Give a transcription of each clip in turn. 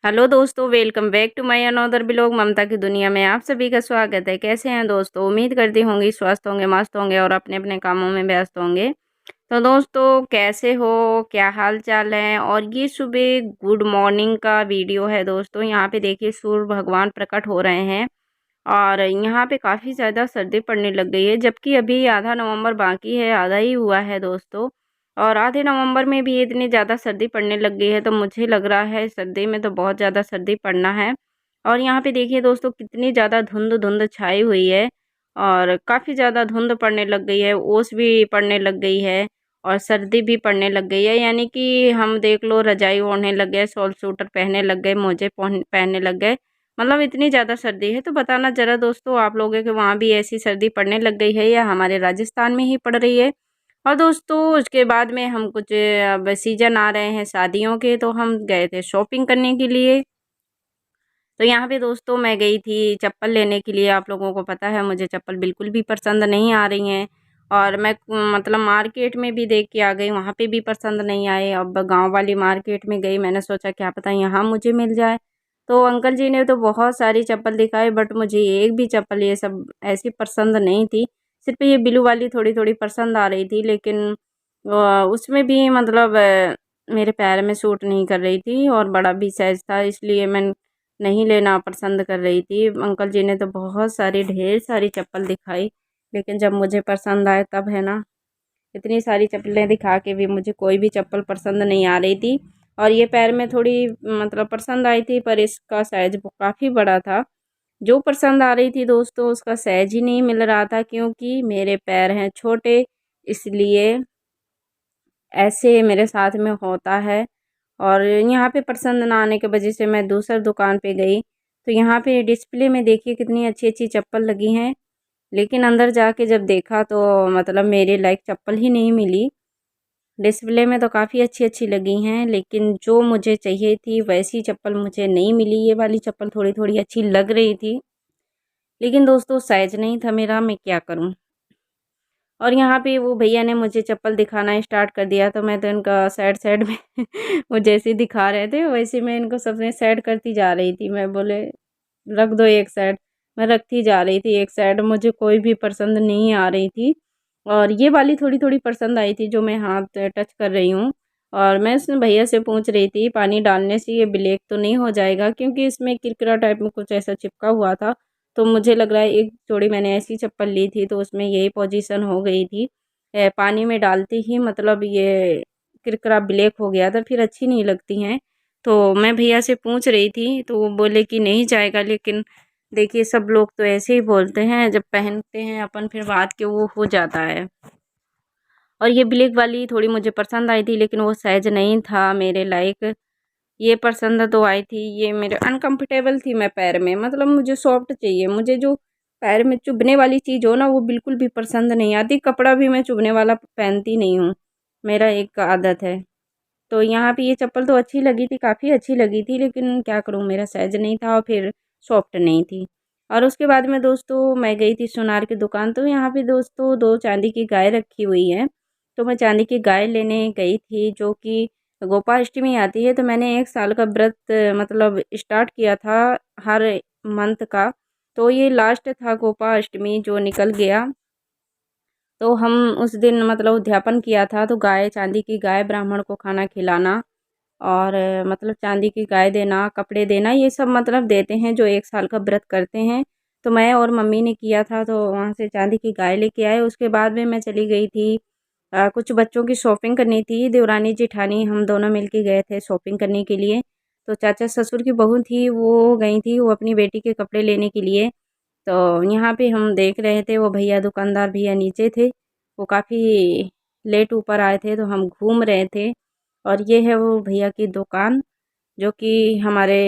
Hello दोस्तों, welcome back to my another blog. Mamta की दुनिया में आप सभी का स्वागत है। कैसे हैं दोस्तों? उम्मीद करती होंगी स्वस्थ होंगे, मस्त होंगे और अपने अपने कामों में व्यस्त होंगे। तो दोस्तों, कैसे हो? क्या हाल चाल है? और ये सुबह गुड मॉर्निंग का वीडियो है दोस्तों। यहाँ पे देखिए सूर्य भगवान प्रकट हो रहे हैं और यहाँ पे काफ़ी ज़्यादा सर्दी पड़ने लग गई है, जबकि अभी आधा नवंबर बाकी है, आधा ही हुआ है दोस्तों। और आधे नवंबर में भी इतनी ज़्यादा सर्दी पड़ने लग गई है, तो मुझे लग रहा है सर्दी में तो बहुत ज़्यादा सर्दी पड़ना है। और यहाँ पे देखिए दोस्तों, कितनी ज़्यादा धुंध धुंध छाई हुई है और काफ़ी ज़्यादा धुंध पड़ने लग गई है, ओस भी पड़ने लग गई है और सर्दी भी पड़ने लग गई है। यानी कि हम देख लो, रजाई ओढ़ने लग गए, शॉल स्वेटर पहनने लग गए, मोजे पहनने लग गए। मतलब इतनी ज़्यादा सर्दी है। तो बताना ज़रा दोस्तों, आप लोगों के वहाँ भी ऐसी सर्दी पड़ने लग गई है या हमारे राजस्थान में ही पड़ रही है? और दोस्तों, उसके बाद में हम कुछ अब सीज़न आ रहे हैं शादियों के, तो हम गए थे शॉपिंग करने के लिए। तो यहाँ पे दोस्तों मैं गई थी चप्पल लेने के लिए। आप लोगों को पता है मुझे चप्पल बिल्कुल भी पसंद नहीं आ रही हैं और मैं मतलब मार्केट में भी देख के आ गई, वहाँ पे भी पसंद नहीं आए। अब गांव वाली मार्केट में गई, मैंने सोचा क्या पता यहाँ मुझे मिल जाए। तो अंकल जी ने तो बहुत सारी चप्पल दिखाई, बट मुझे एक भी चप्पल ये सब ऐसी पसंद नहीं थी। सिर्फ ये ब्लू वाली थोड़ी थोड़ी पसंद आ रही थी, लेकिन उसमें भी मतलब मेरे पैर में सूट नहीं कर रही थी और बड़ा भी साइज था, इसलिए मैं नहीं लेना पसंद कर रही थी। अंकल जी ने तो बहुत सारी ढेर सारी चप्पल दिखाई, लेकिन जब मुझे पसंद आए तब है ना, इतनी सारी चप्पलें दिखा के भी मुझे कोई भी चप्पल पसंद नहीं आ रही थी। और ये पैर में थोड़ी मतलब पसंद आई थी, पर इसका साइज काफ़ी बड़ा था। जो पसंद आ रही थी दोस्तों, उसका साइज ही नहीं मिल रहा था, क्योंकि मेरे पैर हैं छोटे, इसलिए ऐसे मेरे साथ में होता है। और यहाँ पे पसंद ना आने की वजह से मैं दूसर दुकान पे गई। तो यहाँ पे डिस्प्ले में देखिए कितनी अच्छी अच्छी चप्पल लगी हैं, लेकिन अंदर जाके जब देखा तो मतलब मेरे लायक चप्पल ही नहीं मिली। डिस्प्ले में तो काफ़ी अच्छी अच्छी लगी हैं, लेकिन जो मुझे चाहिए थी वैसी चप्पल मुझे नहीं मिली। ये वाली चप्पल थोड़ी थोड़ी अच्छी लग रही थी, लेकिन दोस्तों साइज नहीं था मेरा, मैं क्या करूँ। और यहाँ पे वो भैया ने मुझे चप्पल दिखाना स्टार्ट कर दिया, तो मैं तो इनका साइड साइड में वो जैसे दिखा रहे थे वैसे मैं इनको सबने साइड करती जा रही थी। मैं बोले रख दो एक साइड, मैं रखती जा रही थी एक साइड, मुझे कोई भी पसंद नहीं आ रही थी। और ये वाली थोड़ी थोड़ी पसंद आई थी जो मैं हाथ टच कर रही हूँ। और मैं उसने भैया से पूछ रही थी पानी डालने से ये ब्लैक तो नहीं हो जाएगा, क्योंकि इसमें किरकिरा टाइप में कुछ ऐसा चिपका हुआ था। तो मुझे लग रहा है एक जोड़ी मैंने ऐसी चप्पल ली थी तो उसमें यही पोजीशन हो गई थी। पानी में डालते ही मतलब ये किरकिरा ब्लैक हो गया था, फिर अच्छी नहीं लगती हैं। तो मैं भैया से पूछ रही थी तो वो बोले कि नहीं जाएगा, लेकिन देखिए सब लोग तो ऐसे ही बोलते हैं, जब पहनते हैं अपन फिर बाद के वो हो जाता है। और ये ब्लैक वाली थोड़ी मुझे पसंद आई थी, लेकिन वो साइज नहीं था मेरे लायक। ये पसंद तो आई थी, ये मेरे अनकंफर्टेबल थी मैं पैर में, मतलब मुझे सॉफ्ट चाहिए। मुझे जो पैर में चुभने वाली चीज़ हो ना, वो बिल्कुल भी पसंद नहीं आती। कपड़ा भी मैं चुभने वाला पहनती नहीं हूँ, मेरा एक आदत है। तो यहाँ पे ये चप्पल तो अच्छी लगी थी, काफ़ी अच्छी लगी थी, लेकिन क्या करूँ मेरा साइज नहीं था और फिर सॉफ्ट नहीं थी। और उसके बाद में दोस्तों मैं गई थी सोनार की दुकान। तो यहाँ पे दोस्तों दो चांदी की गाय रखी हुई है, तो मैं चांदी की गाय लेने गई थी। जो कि गोपाष्टमी आती है, तो मैंने एक साल का व्रत मतलब स्टार्ट किया था हर मंथ का। तो ये लास्ट था गोपाष्टमी जो निकल गया, तो हम उस दिन मतलब उद्यापन किया था। तो गाय, चांदी की गाय, ब्राह्मण को खाना खिलाना और मतलब चांदी की गाय देना, कपड़े देना, ये सब मतलब देते हैं जो एक साल का व्रत करते हैं। तो मैं और मम्मी ने किया था, तो वहाँ से चांदी की गाय लेके आए। उसके बाद में मैं चली गई थी कुछ बच्चों की शॉपिंग करनी थी। देवरानी जेठानी हम दोनों मिल के गए थे शॉपिंग करने के लिए। तो चाचा ससुर की बहू थी, वो गई थी वो अपनी बेटी के कपड़े लेने के लिए। तो यहाँ पे हम देख रहे थे, वो भैया दुकानदार भैया नीचे थे, वो काफ़ी लेट ऊपर आए थे, तो हम घूम रहे थे। और ये है वो भैया की दुकान, जो कि हमारे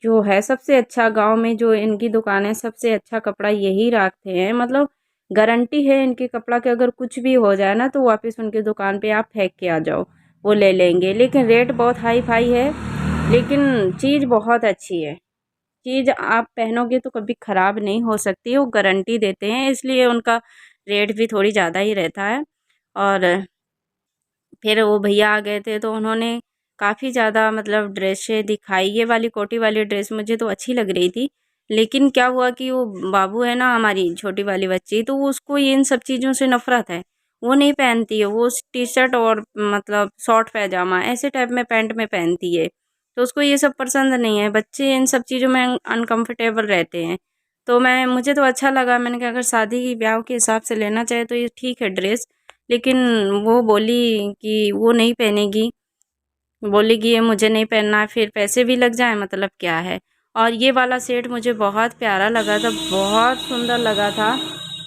जो है सबसे अच्छा गाँव में जो इनकी दुकान है सबसे अच्छा कपड़ा यही रखते हैं। मतलब गारंटी है इनके कपड़ा के अगर कुछ भी हो जाए ना तो वापस उनकी दुकान पे आप फेंक के आ जाओ, वो ले लेंगे। लेकिन रेट बहुत हाई फाई है, लेकिन चीज़ बहुत अच्छी है। चीज़ आप पहनोगे तो कभी ख़राब नहीं हो सकती, वो गारंटी देते हैं, इसलिए उनका रेट भी थोड़ी ज़्यादा ही रहता है। और फिर वो भैया आ गए थे तो उन्होंने काफ़ी ज़्यादा मतलब ड्रेसें दिखाई। ये वाली कोटी वाली ड्रेस मुझे तो अच्छी लग रही थी, लेकिन क्या हुआ कि वो बाबू है ना हमारी छोटी वाली बच्ची, तो वो उसको इन सब चीज़ों से नफ़रत है। वो नहीं पहनती है, वो टी-शर्ट और मतलब शॉर्ट पैजामा ऐसे टाइप में पैंट में पहनती है। तो उसको ये सब पसंद नहीं है, बच्चे इन सब चीज़ों में अनकम्फ़र्टेबल रहते हैं। तो मुझे तो अच्छा लगा, मैंने कहा अगर शादी ब्याह के हिसाब से लेना चाहे तो ये ठीक है ड्रेस। लेकिन वो बोली कि वो नहीं पहनेगी, बोली कि ये मुझे नहीं पहनना है, फिर पैसे भी लग जाएँ मतलब क्या है। और ये वाला सेट मुझे बहुत प्यारा लगा था, बहुत सुंदर लगा था।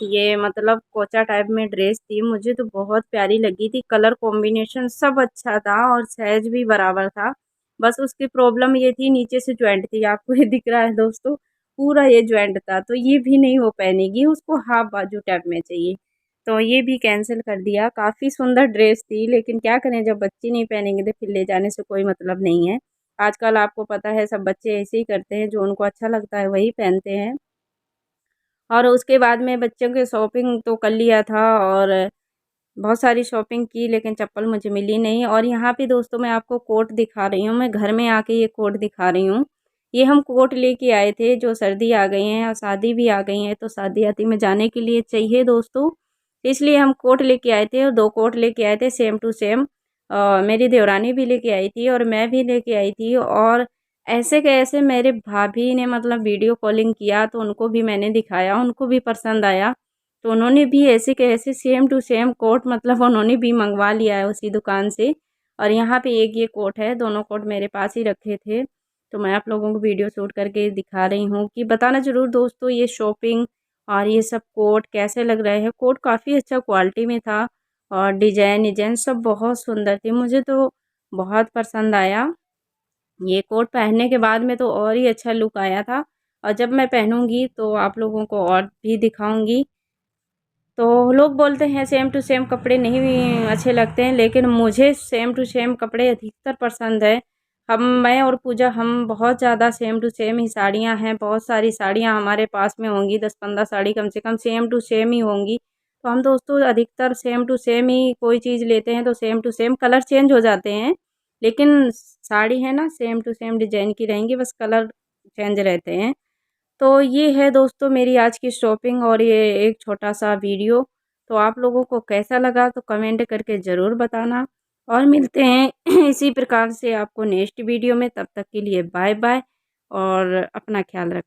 ये मतलब कोचा टाइप में ड्रेस थी, मुझे तो बहुत प्यारी लगी थी, कलर कॉम्बिनेशन सब अच्छा था और साइज़ भी बराबर था। बस उसकी प्रॉब्लम ये थी नीचे से जॉइंट थी, आपको ये दिख रहा है दोस्तों, पूरा ये जॉइंट था, तो ये भी नहीं वो पहनेगी, उसको हाफ बाजू टाइप में चाहिए। तो ये भी कैंसिल कर दिया। काफ़ी सुंदर ड्रेस थी, लेकिन क्या करें जब बच्चे नहीं पहनेंगे तो फिर ले जाने से कोई मतलब नहीं है। आजकल आपको पता है सब बच्चे ऐसे ही करते हैं, जो उनको अच्छा लगता है वही पहनते हैं। और उसके बाद में बच्चों के शॉपिंग तो कर लिया था और बहुत सारी शॉपिंग की, लेकिन चप्पल मुझे मिली नहीं। और यहाँ पे दोस्तों मैं आपको कोट दिखा रही हूँ, मैं घर में आके ये कोट दिखा रही हूँ। ये हम कोट लेके आए थे, जो सर्दी आ गई है और शादी भी आ गई है, तो शादी आती में जाने के लिए चाहिए दोस्तों, इसलिए हम कोट लेके आए थे और 2 कोट लेके आए थे सेम टू सेम। मेरी देवरानी भी लेके आई थी और मैं भी लेके आई थी। और ऐसे के ऐसे मेरे भाभी ने मतलब वीडियो कॉलिंग किया तो उनको भी मैंने दिखाया, उनको भी पसंद आया। तो उन्होंने भी ऐसे के ऐसे सेम टू सेम कोट मतलब उन्होंने भी मंगवा लिया है उसी दुकान से। और यहाँ पे एक ये कोट है, दोनों कोट मेरे पास ही रखे थे। तो मैं आप लोगों को वीडियो शूट करके दिखा रही हूँ कि बताना ज़रूर दोस्तों ये शॉपिंग और ये सब कोट कैसे लग रहे हैं। कोट काफ़ी अच्छा क्वालिटी में था और डिजाइन डिजाइन सब बहुत सुंदर थी, मुझे तो बहुत पसंद आया। ये कोट पहनने के बाद में तो और ही अच्छा लुक आया था, और जब मैं पहनूंगी तो आप लोगों को और भी दिखाऊंगी। तो लोग बोलते हैं सेम टू सेम कपड़े नहीं भी अच्छे लगते हैं, लेकिन मुझे सेम टू सेम कपड़े अधिकतर पसंद है। मैं और पूजा हम बहुत ज़्यादा सेम टू सेम ही साड़ियाँ हैं, बहुत सारी साड़ियाँ हमारे पास में होंगी, 10-15 साड़ी कम से कम सेम टू सेम ही होंगी। तो हम दोस्तों अधिकतर सेम टू सेम ही कोई चीज़ लेते हैं तो same to same, colour change हो जाते हैं, लेकिन साड़ी है ना सेम टू सेम डिजाइन की रहेंगी, बस कलर चेंज रहते हैं। तो ये है दोस्तों मेरी आज की शॉपिंग और ये एक छोटा-सा वीडियो। तो आप लोगों को कैसा लगा तो कमेंट करके ज़रूर बताना, और मिलते हैं इसी प्रकार से आपको नेक्स्ट वीडियो में। तब तक के लिए बाय बाय और अपना ख़्याल रखें।